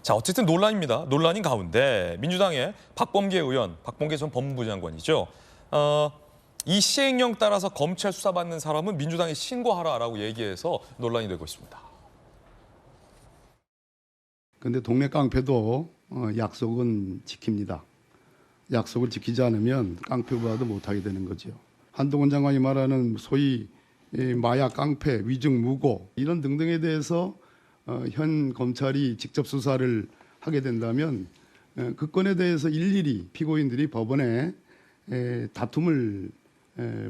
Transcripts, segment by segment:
자, 어쨌든 논란입니다. 논란인 가운데 민주당의 박범계 의원, 박범계 전 법무부 장관이죠. 이 시행령 따라서 검찰 수사받는 사람은 민주당에 신고하라라고 얘기해서 논란이 되고 있습니다. 그런데 동네 깡패도 약속은 지킵니다. 약속을 지키지 않으면 깡패부와도 못하게 되는 거죠. 한동훈 장관이 말하는 소위 마약 깡패, 위증 무고 이런 등등에 대해서 현 검찰이 직접 수사를 하게 된다면 그 건에 대해서 일일이 피고인들이 법원에 다툼을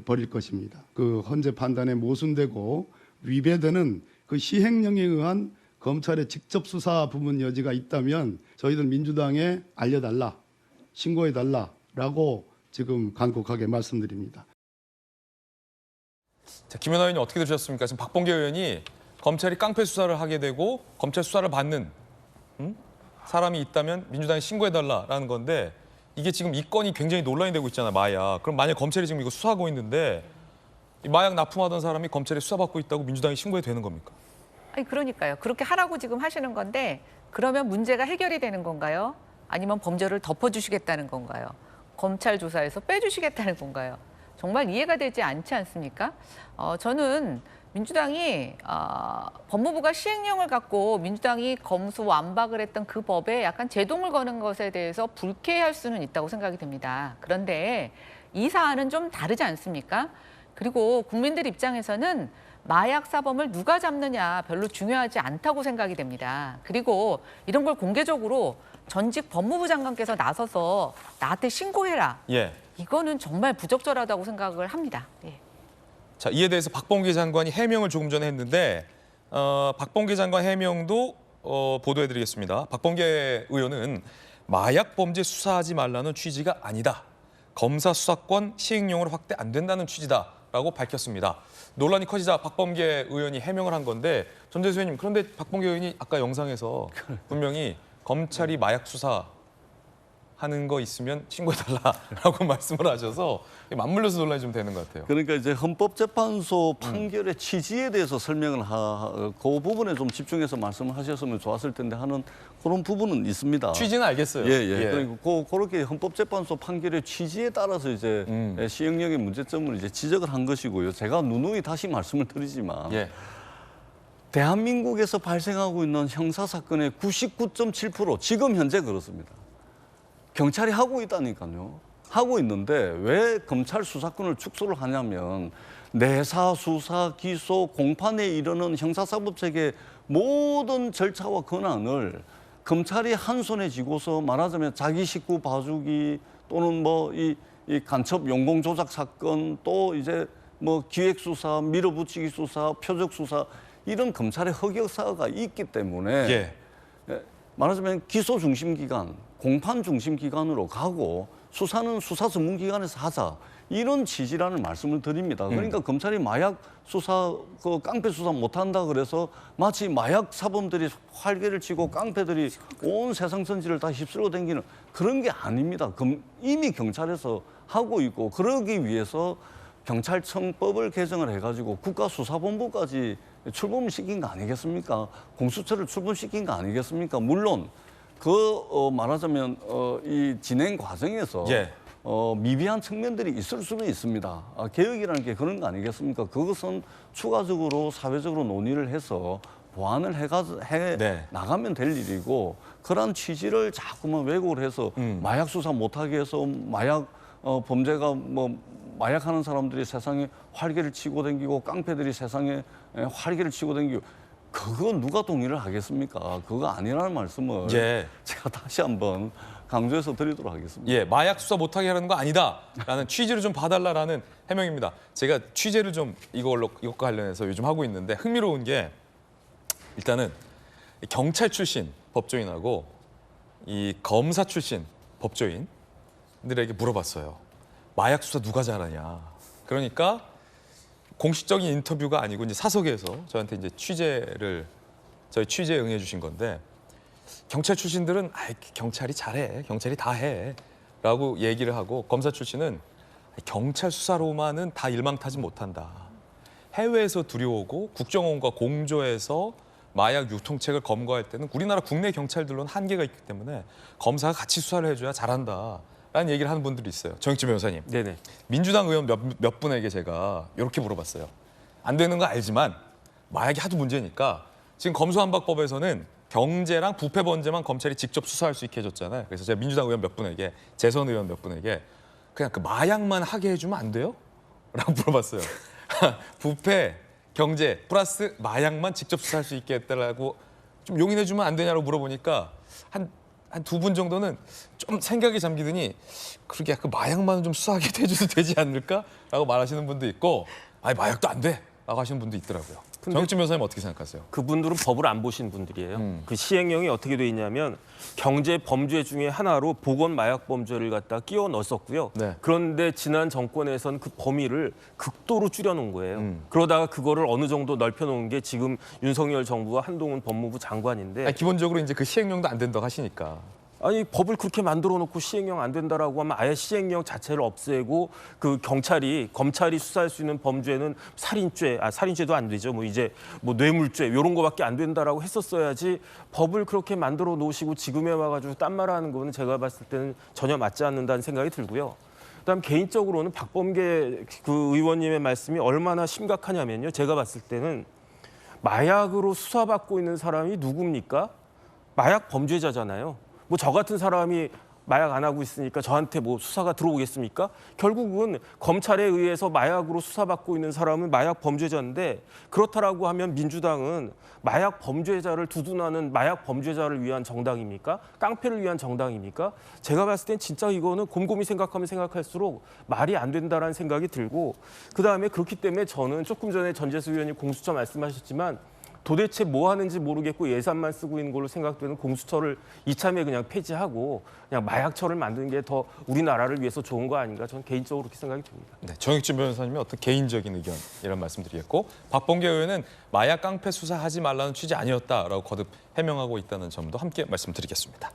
벌일 것입니다. 그 헌재 판단에 모순되고 위배되는 그 시행령에 의한 검찰의 직접 수사 부분 여지가 있다면 저희들 민주당에 알려달라, 신고해달라라고 지금 간곡하게 말씀드립니다. 자, 김연아 의원님 어떻게 들으셨습니까? 지금 박범계 의원이 검찰이 깡패 수사를 하게 되고 검찰 수사를 받는 사람이 있다면 민주당에 신고해달라라는 건데 이게 지금 이 건이 굉장히 논란이 되고 있잖아요, 마약. 그럼 만약 검찰이 지금 이거 수사하고 있는데 이 마약 납품하던 사람이 검찰에 수사받고 있다고 민주당이 신고해도 되는 겁니까? 아니 그러니까요. 그렇게 하라고 지금 하시는 건데 그러면 문제가 해결이 되는 건가요? 아니면 범죄를 덮어주시겠다는 건가요? 검찰 조사에서 빼주시겠다는 건가요? 정말 이해가 되지 않지 않습니까? 저는 민주당이 법무부가 시행령을 갖고 민주당이 검수 완박을 했던 그 법에 약간 제동을 거는 것에 대해서 불쾌할 수는 있다고 생각이 듭니다. 그런데 이 사안은 좀 다르지 않습니까? 그리고 국민들 입장에서는 마약 사범을 누가 잡느냐 별로 중요하지 않다고 생각이 됩니다. 그리고 이런 걸 공개적으로 전직 법무부 장관께서 나서서 나한테 신고해라. 예. 이거는 정말 부적절하다고 생각을 합니다. 예. 자, 이에 대해서 박범계 장관이 해명을 조금 전에 했는데 박범계 장관 해명도 보도해드리겠습니다. 박범계 의원은 마약 범죄 수사하지 말라는 취지가 아니다. 검사 수사권 시행령으로 확대 안 된다는 취지다라고 밝혔습니다. 논란이 커지자 박범계 의원이 해명을 한 건데 전재수 의원님, 그런데 박범계 의원이 아까 영상에서 분명히 검찰이 마약 수사하는 거 있으면 신고해달라라고 말씀을 하셔서 맞물려서 논란이 좀 되는 것 같아요. 그러니까 이제 헌법재판소 판결의 취지에 대해서 설명을 그 부분에 좀 집중해서 말씀을 하셨으면 좋았을 텐데 하는 그런 부분은 있습니다. 취지는 알겠어요. 예. 그러니까 그렇게 헌법재판소 판결의 취지에 따라서 이제 시행령의 문제점을 이제 지적을 한 것이고요. 제가 누누이 다시 말씀을 드리지만 예. 대한민국에서 발생하고 있는 형사 사건의 99.7% 지금 현재 그렇습니다. 경찰이 하고 있다니까요. 하고 있는데 왜 검찰 수사권을 축소를 하냐면 내사, 수사, 기소, 공판에 이르는 형사사법체계 모든 절차와 권한을 검찰이 한 손에 쥐고서 말하자면 자기 식구 봐주기 또는 뭐 이 간첩 용공 조작 사건 또 이제 뭐 기획 수사, 밀어붙이기 수사, 표적 수사 이런 검찰의 흑역사가 있기 때문에 예. 말하자면 기소 중심 기관, 공판 중심 기관으로 가고 수사는 수사 전문 기관에서 하자 이런 취지라는 말씀을 드립니다. 그러니까 검찰이 마약 수사, 그 깡패 수사 못한다 그래서 마치 마약 사범들이 활개를 치고 깡패들이 온 세상 선지를 다 휩쓸고 다니는 그런 게 아닙니다. 이미 경찰에서 하고 있고 그러기 위해서 경찰청법을 개정을 해가지고 국가수사본부까지 출범을 시킨 거 아니겠습니까? 공수처를 출범시킨 거 아니겠습니까? 물론 말하자면 이 진행 과정에서 예. 미비한 측면들이 있을 수는 있습니다. 개혁이라는 게 그런 거 아니겠습니까? 그것은 추가적으로 사회적으로 논의를 해서 보완을 해 네. 나가면 될 일이고 그런 취지를 자꾸만 왜곡을 해서 마약 수사 못하게 해서 마약 범죄가 뭐 마약하는 사람들이 세상에 활개를 치고 다니고 깡패들이 세상에 활개를 치고 다니고 그거 누가 동의를 하겠습니까? 그거 아니라는 말씀을 예. 제가 다시 한번 강조해서 드리도록 하겠습니다. 예, 마약 수사 못하게 하는 거 아니다라는 취지를 좀 봐달라라는 해명입니다. 제가 취재를 좀 이것과 관련해서 요즘 하고 있는데 흥미로운 게 일단은 경찰 출신 법조인하고 이 검사 출신 법조인들에게 물어봤어요. 마약 수사 누가 잘하냐. 그러니까 공식적인 인터뷰가 아니고 이제 사석에서 저한테 이제 저희 취재에 응해 주신 건데 경찰 출신들은 경찰이 잘해, 경찰이 다 해라고 얘기를 하고 검사 출신은 경찰 수사로만은 다 일망타지 못한다. 해외에서 들여오고 국정원과 공조해서 마약 유통책을 검거할 때는 우리나라 국내 경찰들로는 한계가 있기 때문에 검사가 같이 수사를 해줘야 잘한다라는 얘기를 하는 분들이 있어요. 정익진 변호사님, 네네. 민주당 의원 몇 분에게 제가 이렇게 물어봤어요. 안 되는 거 알지만 마약이 하도 문제니까 지금 검수완박법에서는 경제랑 부패 범죄만 검찰이 직접 수사할 수 있게 해줬잖아요. 그래서 제가 민주당 의원 몇 분에게, 재선 의원 몇 분에게 그냥 그 마약만 하게 해주면 안 돼요? 라고 물어봤어요. 부패, 경제 플러스 마약만 직접 수사할 수 있게 했다라고 좀 용인해주면 안 되냐고 물어보니까 한 두 분 정도는 좀 생각이 잠기더니 그렇게 그 마약만은 좀 수사하게 해줘도 되지 않을까라고 말하시는 분도 있고, 아니 마약도 안 돼라고 하시는 분도 있더라고요. 정익진 변호사님 어떻게 생각하세요? 그분들은 법을 안 보신 분들이에요. 그 시행령이 어떻게 돼 있냐면 경제 범죄 중에 하나로 보건 마약 범죄를 갖다 끼워 넣었었고요. 네. 그런데 지난 정권에서는 그 범위를 극도로 줄여놓은 거예요. 그러다가 그거를 어느 정도 넓혀놓은 게 지금 윤석열 정부와 한동훈 법무부 장관인데, 아니, 기본적으로 이제 그 시행령도 안 된다고 하시니까. 아니 법을 그렇게 만들어 놓고 시행령 안 된다라고 하면 아예 시행령 자체를 없애고 그 검찰이 수사할 수 있는 범죄는 살인죄도 안 되죠. 뭐 이제 뭐 뇌물죄 이런 거밖에 안 된다라고 했었어야지, 법을 그렇게 만들어 놓으시고 지금에 와가지고 딴 말하는 거는 제가 봤을 때는 전혀 맞지 않는다는 생각이 들고요. 그다음 개인적으로는 박범계 그 의원님의 말씀이 얼마나 심각하냐면요. 제가 봤을 때는 마약으로 수사받고 있는 사람이 누굽니까? 마약 범죄자잖아요. 뭐 저 같은 사람이 마약 안 하고 있으니까 저한테 뭐 수사가 들어오겠습니까? 결국은 검찰에 의해서 마약으로 수사받고 있는 사람은 마약 범죄자인데, 그렇다라고 하면 민주당은 마약 범죄자를 두둔하는 마약 범죄자를 위한 정당입니까? 깡패를 위한 정당입니까? 제가 봤을 땐 진짜 이거는 곰곰이 생각하면 생각할수록 말이 안 된다라는 생각이 들고, 그다음에 그렇기 때문에 저는 조금 전에 전재수 의원님 공수처 말씀하셨지만 도대체 뭐 하는지 모르겠고 예산만 쓰고 있는 걸로 생각되는 공수처를 이참에 그냥 폐지하고 그냥 마약처를 만드는 게 더 우리나라를 위해서 좋은 거 아닌가, 저는 개인적으로 그렇게 생각이 듭니다. 네, 정익진 변호사님의 어떤 개인적인 의견 이런 말씀드리겠고, 박범계 의원은 마약 깡패 수사하지 말라는 취지 아니었다라고 거듭 해명하고 있다는 점도 함께 말씀드리겠습니다.